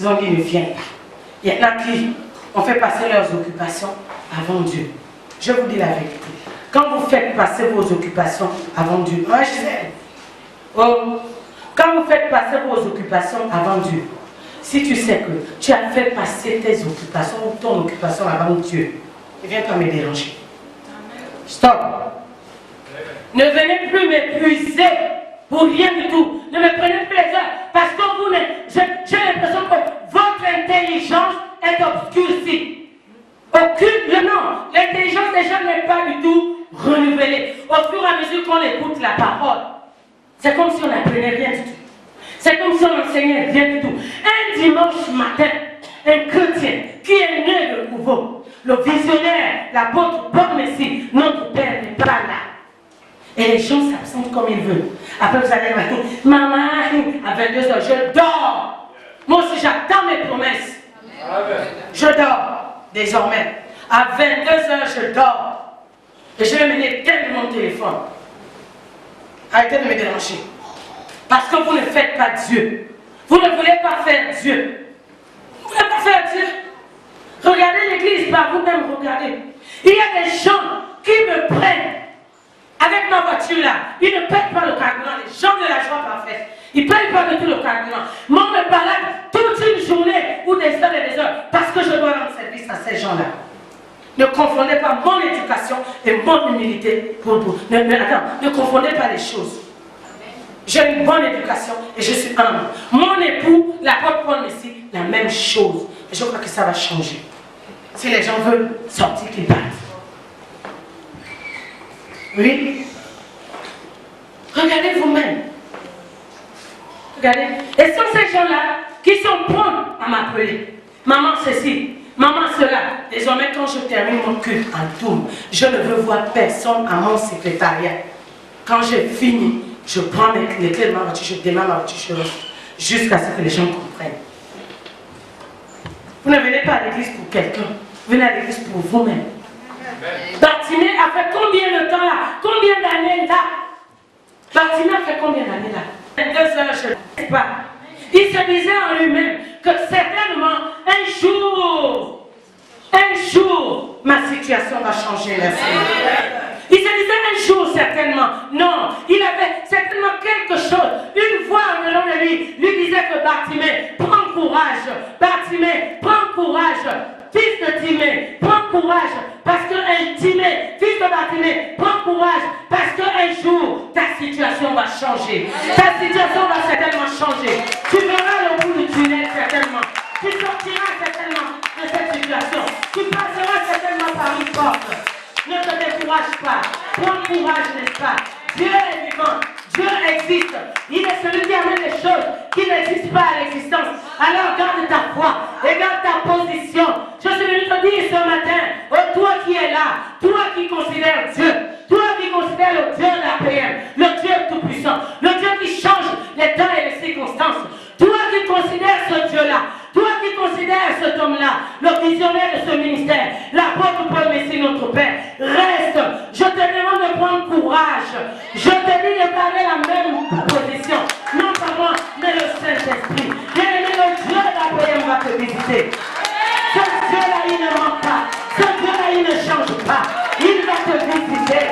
ont dit ne viens pas. Il y en a qui ont fait passer leurs occupations avant Dieu. Je vous dis la vérité. Quand vous faites passer vos occupations avant Dieu, moi je sais. Oh, quand vous faites passer vos occupations avant Dieu, si tu sais que tu as fait passer tes occupations ou ton occupation avant Dieu, ne viens pas me déranger. Stop. Ne venez plus m'épuiser pour rien du tout. Ne me prenez plus les heures parce que vous j'ai l'impression que votre intelligence est obscurcie. Aucune, non, l'intelligence des gens n'est pas du tout renouvelée. Au fur et à mesure qu'on écoute la parole, c'est comme si on n'apprenait rien du tout. C'est comme si on n'enseignait rien du tout. Un dimanche matin, un chrétien qui est né de nouveau, le visionnaire, l'apôtre Paul Messie, notre Père n'est pas là. Et les gens s'absentent comme ils veulent. Après vous allez dire, maman, à 22h, je dors. Moi aussi j'attends mes promesses. Je dors désormais. À 22h, je dors. Et je vais mener de mon téléphone. Arrêtez de me déranger. Parce que vous ne faites pas Dieu. Vous ne voulez pas faire Dieu. Vous ne voulez pas faire Dieu. Regardez l'église par vous-même, regardez. Il y a des gens qui me prennent avec ma voiture là. Ils ne payent pas le carburant. Les gens de la joie parfaite. Ils ne payent pas du tout le carburant. Moi, on me balade toute une journée ou des heures et des heures parce que je dois rendre service à ces gens-là. Ne confondez pas mon éducation et mon humilité. Ne confondez pas les choses. J'ai une bonne éducation et je suis humble. Mon époux, l'apôtre Paul Messie, la même chose. Et je crois que ça va changer. Si les gens veulent sortir, qu'ils partent. Oui. Regardez vous-même. Regardez. Et ce sont ces gens-là qui sont prêts à m'appeler. Maman ceci, maman cela. Désormais, quand je termine mon culte en tour, je ne veux voir personne à mon secrétariat. Quand j'ai fini, je prends les clés de ma voiture, je démarre ma voiture, jusqu'à ce que les gens comprennent. Vous ne venez pas à l'église pour quelqu'un, vous venez à l'église pour vous-même. Bartimée a fait combien de temps là? Combien d'années là? Bartimée a fait combien d'années là? 2 heures, je ne sais pas. Il se disait en lui-même que certainement un jour, ma situation va changer, merci. Il se disait un jour certainement. Non, il avait certainement quelque chose. Une voix en dedans de lui disait que Bartimée, prends courage. Bartimée, prends courage. Fils de Timée, prends courage. Parce qu'un Timée, fils de Bartimée, prends courage. Parce qu'un jour, ta situation va changer. Ta situation va certainement changer. Tu verras le bout du tunnel certainement. Tu sortiras certainement de cette situation. Tu passeras certainement par une porte. Ne te décourage pas. Prends courage, n'est-ce pas? Dieu est vivant. Dieu existe. Il est celui qui amène les choses qui n'existent pas à l'existence. Alors garde ta foi et garde ta position. Je suis venu te dire ce matin, oh, toi qui es là, toi qui considères Dieu, toi qui considères le Dieu de l'APM, le Dieu tout-puissant, le Dieu qui change les temps et les circonstances, toi qui considères ce Dieu-là, toi qui considères cet homme-là, le visionnaire de ce ministère, l'apôtre Paul Messie, notre Père, reste. Je te demande de prendre courage. Je te dis de garder la même position. Non pas moi, mais le Saint-Esprit. Bien-aimé, le Dieu de l'APM va te visiter. Ce Dieu-là, il ne ment pas. Ce Dieu-là, il ne change pas. Il va te visiter.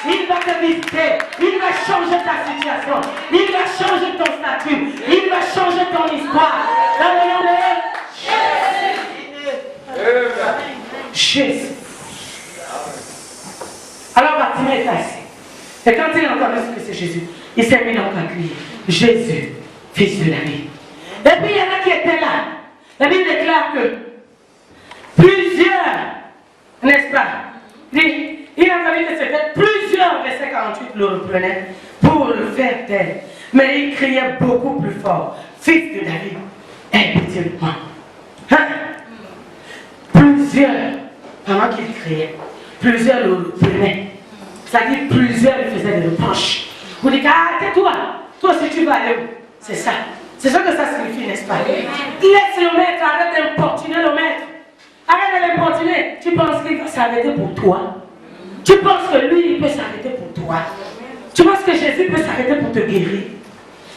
Il va te visiter. Il va changer ta situation. Il va changer ton statut. Il va changer ton histoire. Dans le nom de Jésus. Alors Bartimée est assis. Et quand il a entendu ce que c'est Jésus, il s'est mis donc à crier, Jésus, fils de David. Et puis il y en a qui étaient là. La Bible déclare que plusieurs, n'est-ce pas, il a entendu que c'était plusieurs, verset 48 le reprenaient pour le faire taire. Mais il criait beaucoup plus fort, fils de David, aie pitié de moi. Hein? Plusieurs, pendant qu'il criait, plusieurs le reprenaient. C'est-à-dire plusieurs lui faisaient des reproches. Vous dites, ah, tais-toi, toi aussi tu vas aller où? C'est ça. C'est ça que ça signifie, n'est-ce pas? Laisse le maître, arrête d'importuner le maître. Arrête de l'importuner. Tu penses qu'il va s'arrêter pour toi? Tu penses que lui, il peut s'arrêter pour toi? Tu penses que Jésus peut s'arrêter pour te guérir?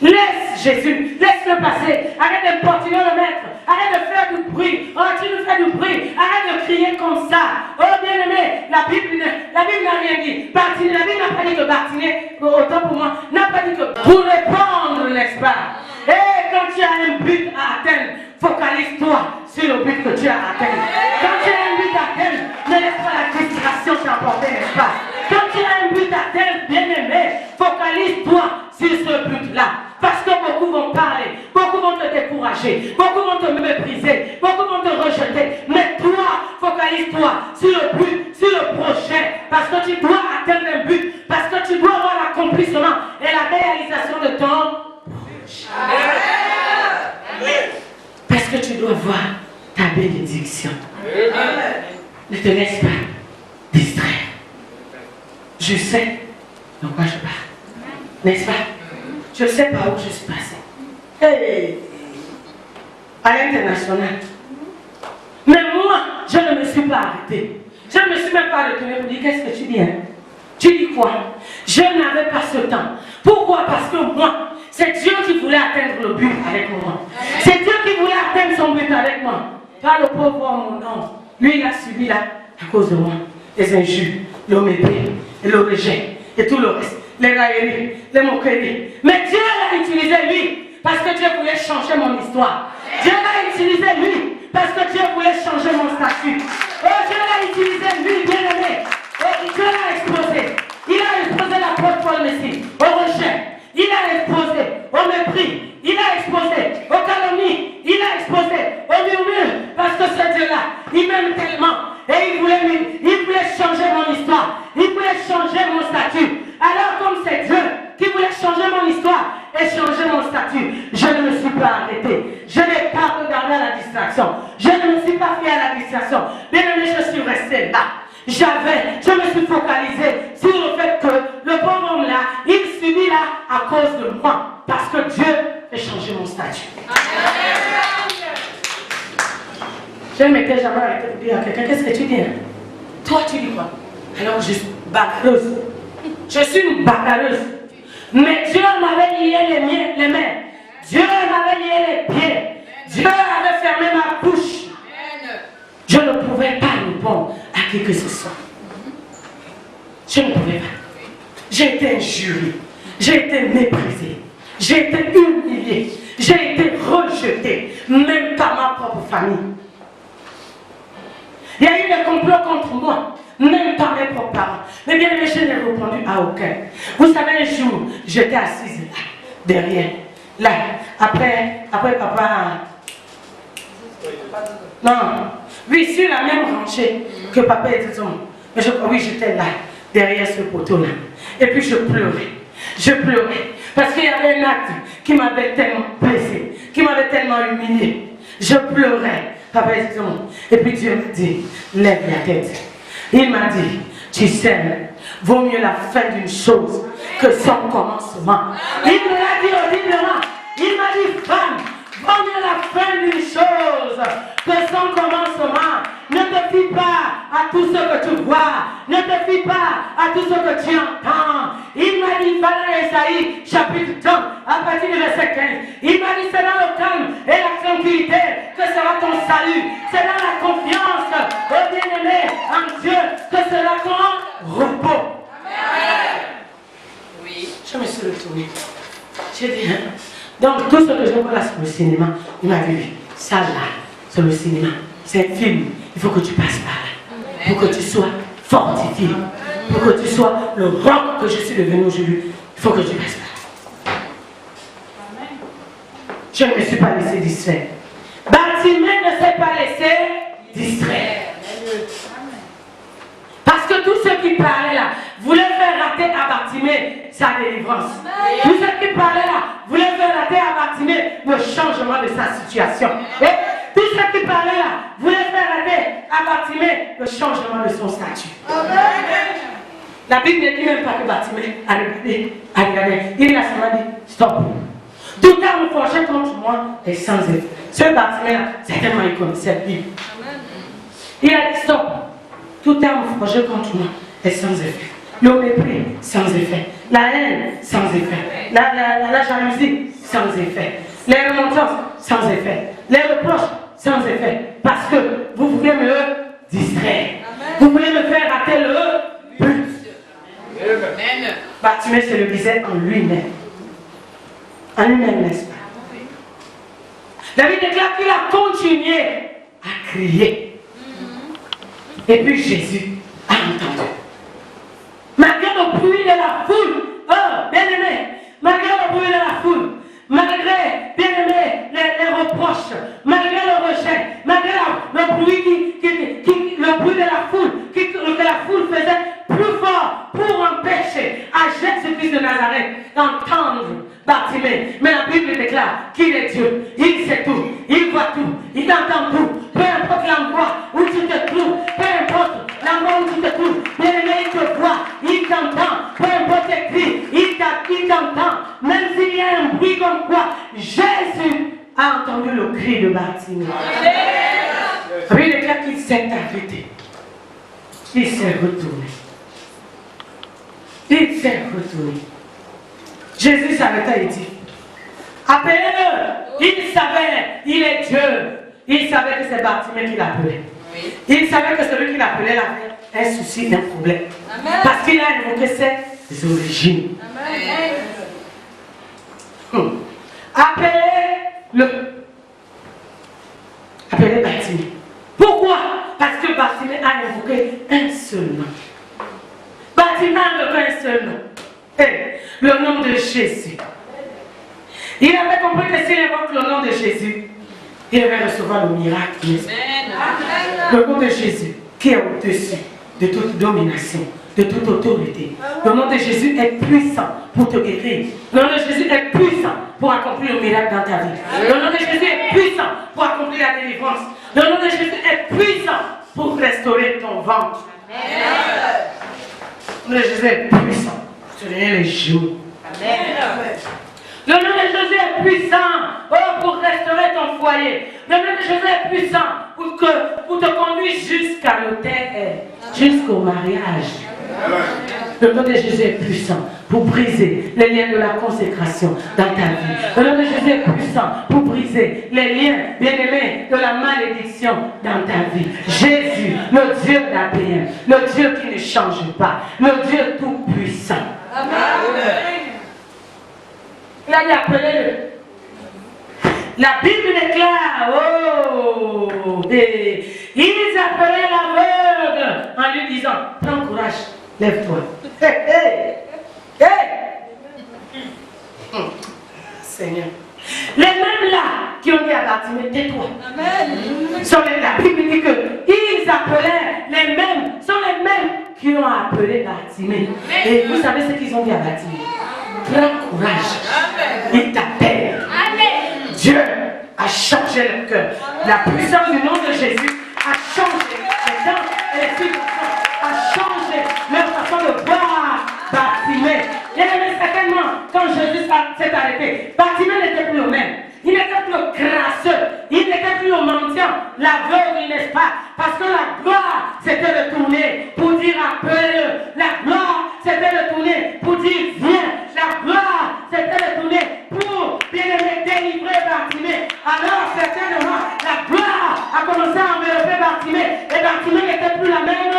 Laisse Jésus, laisse-le passer. Arrête d'importuner le maître. arrête de faire du bruit. Oh, tu nous fais du bruit, arrête de crier comme ça. Oh, bien-aimé, la Bible n'a rien dit. Bartiner, la Bible n'a pas dit que Bartiner, autant pour moi, n'a pas dit que pour répondre, n'est-ce pas? Et quand tu as un but à atteindre, focalise-toi sur le but que tu as à atteindre. Quand tu as un but à atteindre, ne laisse pas la distraction t'emporter, n'est-ce pas? Quand tu as un but à atteindre, bien-aimé, focalise-toi sur ce but-là. Parce que beaucoup vont parler, beaucoup vont te décourager, beaucoup vont te mépriser, beaucoup vont te rejeter. Mais toi, focalise-toi sur le but, sur le projet. Parce que tu dois atteindre un but, parce que tu dois avoir l'accomplissement et la réalisation de ton projet. Parce que tu dois voir ta bénédiction. Ne te laisse pas distraire. Je sais de quoi je parle. N'est-ce pas? Je sais par où je suis passée. Hey. À l'international. Mais moi, je ne me suis pas arrêtée. Je ne me suis même pas retournée pour dire qu'est-ce que tu dis, hein? Tu dis quoi? Je n'avais pas ce temps. Pourquoi? Parce que moi, c'est Dieu qui voulait atteindre le but avec moi. C'est Dieu qui voulait atteindre son but avec moi. Pas le pauvre homme, non. Lui, il a subi là, à cause de moi, les injures, le mépris, le rejet et tout le reste. Les railleries, les moqueries. Mais Dieu l'a utilisé lui, parce que Dieu voulait changer mon histoire. Dieu l'a utilisé lui, parce que Dieu voulait changer mon statut. Oh, Dieu l'a utilisé lui, bien-aimé. Oh, Dieu l'a exposé. Il a exposé l'apôtre Paul Messie au rejet. Il a exposé au mépris. Il a exposé aux calomnies. Il a exposé au murmure. Parce que ce Dieu-là, il m'aime tellement. Et il voulait changer mon histoire. Il voulait changer mon statut. Alors comme c'est Dieu qui voulait changer mon histoire et changer mon statut, je ne me suis pas arrêté. Je n'ai pas regardé à la distraction. Je ne me suis pas fait à la distraction. Bien aimé, je suis resté là. Je me suis focalisé sur le fait que le pauvre homme là, il subit là à cause de moi. Parce que Dieu a changé mon statut. Je ne m'étais jamais arrêté pour dire à quelqu'un, qu'est-ce que tu dis, hein? Toi, tu dis quoi? Alors, je suis bagarreuse. Je suis une bagarreuse. Mais Dieu m'avait lié les mains. Dieu m'avait lié les pieds. Dieu avait fermé ma bouche. Je ne pouvais pas répondre à qui que ce soit. Je ne pouvais pas. J'ai été injuriée. J'ai été méprisée. J'ai été humiliée. J'ai été rejetée. Même par ma propre famille. Il y a eu des complots contre moi, même par mes propres parents. Mais bien aimé, je n'ai répondu à aucun. Vous savez, un jour, j'étais assise là, derrière. Là, après papa. Non, oui, sur la même rangée que papa était. Mais oui, j'étais là, derrière ce poteau-là. Et puis je pleurais. Je pleurais. Parce qu'il y avait un acte qui m'avait tellement blessé, qui m'avait tellement humilié. Je pleurais. Papa, et puis Dieu m'a dit, lève la tête. Il m'a dit, tu sais, vaut mieux la fin d'une chose que son commencement. Il me l'a dit audiblement. Il m'a dit, femme, vaut mieux la fin d'une chose que son commencement. Ne te fie pas à tout ce que tu vois. Ne te fie pas à tout ce que tu entends. Il m'a dit, voilà Esaïe, chapitre 30, à partir du verset 15. Il m'a dit, c'est dans le calme et la tranquillité que sera ton salut. C'est dans la confiance au bien-aimé en Dieu que sera ton repos. Amen. Oui. Je me suis retournée. J'ai dit, hein? Donc tout ce que je vois là sur le cinéma, il m'a vu, ça là, sur le cinéma, c'est un film. Il faut que tu passes par là. Pour que tu sois fortifié. Pour que tu sois le roc que je suis devenu aujourd'hui. Il faut que tu passes par là. Je ne me suis pas laissé distraire. Bartimée ne s'est pas laissé distraire. Parce que tous ceux qui parlaient là voulaient faire rater à Bartimée sa délivrance. Tous ceux qui parlaient là voulaient faire rater à Bartimée le changement de sa situation. Et tous ceux qui parlaient là voulaient faire rater à Bartimée le changement de son statut. La Bible ne dit même pas que Bartimée a regardé. Il a seulement dit stop. Tout arme forgé contre moi est sans effet. Ce Bartimée là, certainement il connaissait la Bible. Il a dit stop. Tout arme forgé contre moi est sans effet. Le mépris, sans effet. La haine, sans effet. La jalousie, sans effet. Les remontrances, sans effet. Les reproches, sans effet. Parce que vous voulez me distraire. Vous voulez me faire rater le but. Bartimée se le disait en lui-même. En lui-même, n'est-ce pas? David déclare qu'il a continué à crier. Et puis Jésus a entendu. Malgré le bruit de la foule, oh, bien aimé, malgré le bruit de la foule, malgré, bien aimé, les reproches, malgré le rejet, malgré le bruit de la foule, que la foule faisait plus fort pour empêcher à Jésus-Christ de Nazareth d'entendre Bartimée. Mais la Bible déclare qu'il est Dieu, il sait tout, il voit tout, il entend tout, peu importe l'endroit où tu te trouves, peu importe l'endroit où tu te trouves, bien aimé, il te voit, il t'entend, peu importe tes cris, il t'entend, même s'il y a un bruit comme quoi, Jésus a entendu le cri de Bartimée. La Bible déclare qu'il s'est arrêté, il s'est retourné. Il s'est retourné. Jésus s'arrêta et dit, appelez-le. Il savait, il est Dieu. Il savait que c'est Bartimée qui l'appelait. Oui. Il savait que celui qui l'appelait avait un souci, un problème. Amen. Parce qu'il a évoqué ses origines. Appelez-le. Appelez Bartimée. Pourquoi? Parce que Bartimée a évoqué un seul nom. Bartimée a évoqué un seul nom. Le nom de Jésus. Il avait compris que s'il évoque le nom de Jésus, il va recevoir le miracle. Le nom de Jésus, qui est au-dessus de toute domination, de toute autorité. Le nom de Jésus est puissant pour te guérir. Le nom de Jésus est puissant pour accomplir le miracle dans ta vie. Le nom de Jésus est puissant pour accomplir la délivrance. Le nom de Jésus est puissant pour restaurer ton ventre. Le nom de Jésus est puissant. Les jours. Le nom de Jésus est puissant pour restaurer ton foyer. Le nom de Jésus est puissant pour te conduire jusqu'à l'autel, jusqu'au mariage. Le nom de Jésus est puissant pour briser les liens de la consécration dans ta vie. Le nom de Jésus est puissant pour briser les liens, bien-aimés, de la malédiction dans ta vie. Jésus, le Dieu d'Abraham, le Dieu qui ne change pas, le Dieu tout-puissant. Amen. Il a dit appelez-le. La Bible déclare, ils appelaient l'aveugle en lui disant, prends courage, lève-toi. Seigneur. Les mêmes là qui ont dit à Bartimée, tais-toi. La Bible dit qu'ils appelaient les mêmes, sont les mêmes qui ont appelé Bartimée. Et vous savez ce qu'ils ont dit à Bartimée? Prends courage. Il t'appelle. Dieu a changé leur cœur. La puissance du nom de Jésus a changé les gens et les situations, a changé leur façon de voir Bartimée. Et certainement, quand Jésus s'est arrêté, Bartimée n'était plus le même. Il n'était plus le crasseux, il n'était plus le mendiant, l'aveugle, n'est-ce pas? Parce que la gloire s'était retournée pour dire appelle-le. La gloire s'était retournée pour dire viens. La gloire s'était retournée pour bien aimer délivrer Bartimée. Alors certainement, la gloire a commencé à envelopper Bartimée. Et Bartimée n'était plus la même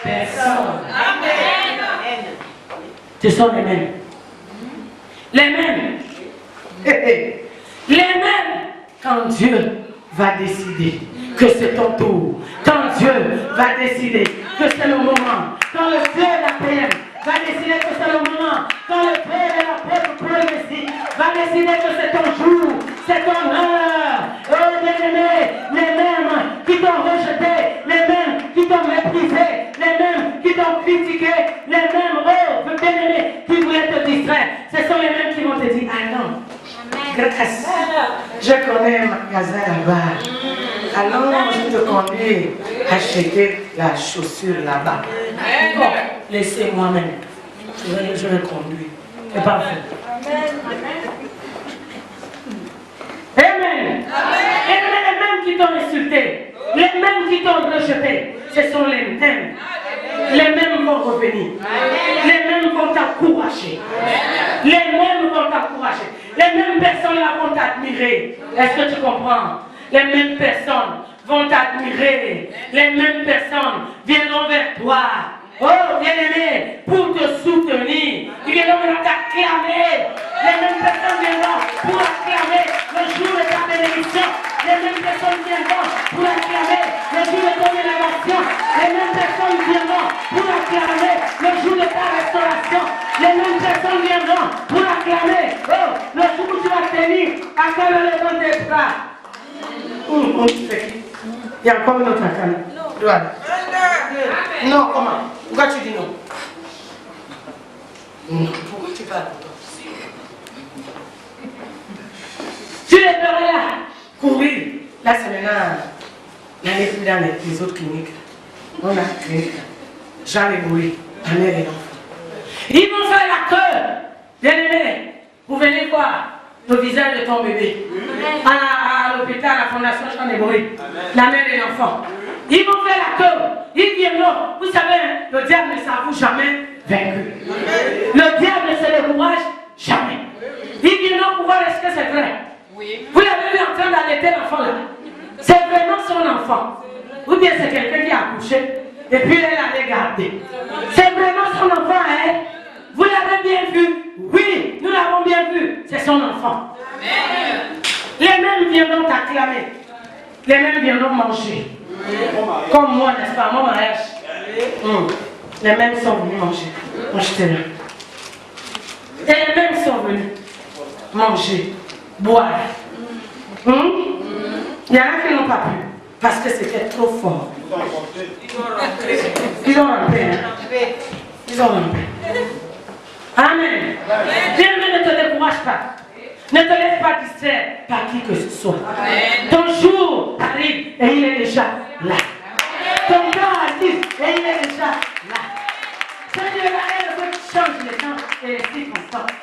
personne. Amen. Ce sont les mêmes. Les mêmes. Les mêmes, quand Dieu va décider que c'est ton tour, quand Dieu va décider que c'est le moment, quand le Dieu d'Abraham va décider que c'est le moment, quand le Père de l'apôtre Paul va décider que c'est ton jour, c'est ton heure. Oh bien-aimés, les mêmes qui t'ont rejeté, les mêmes qui t'ont méprisé, les mêmes qui t'ont critiqué, les mêmes, oh bien-aimés, qui voulaient te distraire, ce sont les mêmes qui vont te dire, ah non. Grâce. Je connais un magasin là-bas. Alors, je te conduis acheter la chaussure là-bas. Bon, laissez-moi même. Je vais conduire. C'est parfait. Amen. Et les mêmes qui t'ont insulté, les mêmes qui t'ont rejeté, ce sont les mêmes. Les mêmes vont revenir. Les mêmes vont t'encourager. Les mêmes vont t'encourager. Les mêmes personnes là vont t'admirer. Est-ce que tu comprends? les mêmes personnes vont t'admirer. Les mêmes personnes viendront vers toi. Oh, bien-aimé, pour te soutenir. Ils viendront t'acclamer. Les mêmes personnes viendront pour acclamer le jour de ta bénédiction. Les mêmes personnes viendront pour acclamer le jour de ton élévation. Les mêmes personnes viendront pour acclamer le jour de ta restauration. Les mêmes personnes viendront pour acclamer le jour où tu vas tenir à quand le levant des bras. On fait. Il y a encore une autre acclamation. Non, comment? Pourquoi tu dis non? Non, pourquoi tu parles? Tu les ferais là, courir. Là, c'est maintenant l'année plus dans les autres cliniques. On a une clinique. Jean et Louis, la mère et l'enfant. Ils vont faire la queue. Bien-aimé, vous venez voir le visage de ton bébé. À l'hôpital, à la fondation Jean et Louis, la mère et l'enfant. Ils vont faire la queue. Ils viendront. Vous savez, le diable ne s'avoue jamais vaincu. Le diable ne se décourage jamais. Ils viendront pour voir est-ce que c'est vrai. Vous l'avez vu en train d'allaiter l'enfant là. C'est vraiment son enfant. Ou bien c'est quelqu'un qui a accouché et puis elle l'avait gardé. C'est vraiment son enfant, hein? Vous l'avez bien vu? Oui, nous l'avons bien vu. C'est son enfant. Les mêmes viendront t'acclamer. Les mêmes viendront manger. Comme moi, n'est-ce pas, mon mariage. Les mêmes sont venus manger. Moi, j'étais là. Et les mêmes sont venus manger, boire. Il y en a qui n'ont pas pu, parce que c'était trop fort. Ils ont rampé. Ils ont rampé. Amen. Bien-aimé, ne te décourage pas. Ne te laisse pas distraire par qui que ce soit. Ton jour arrive et il est déjà là. Ton temps arrive et il est déjà là. Seigneur, elle veut que tu changes les temps et les circonstances.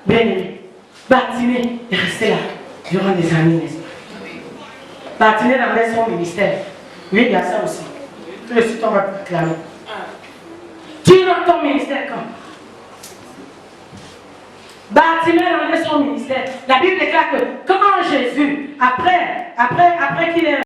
Bien-aimé, Bartimée est resté là durant des années, n'est-ce pas? Bartimée dans son ministère. Oui, il y a ça aussi. Tout le suite, on va te réclamer. Tu es dans ton ministère quand? Bartimée rendait son ministère. La Bible déclare que quand Jésus, après qu'il ait